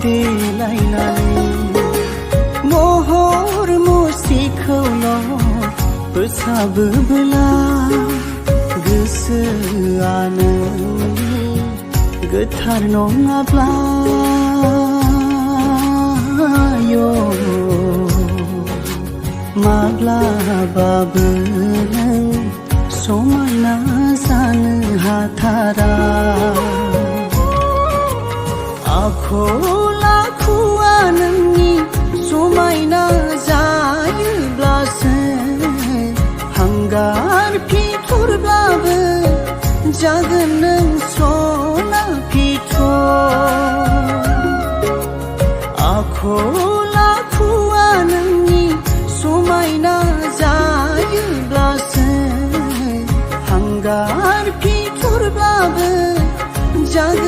देलायनानै महर मुस्रिखौल' फोसाबोब्ला गोसोआनो गोथार नङाब्ला माब्लाबाबो नों समायना जानो हाथारा। आखल आखुआ नोंनि समायना जायोब्लासो हांगार फिथरब्लाबो जागोन नों सना फिथर। आखल आखुआ नोंनि समायना जायोब्लासो हांगार फिथरब्लाबो जागोन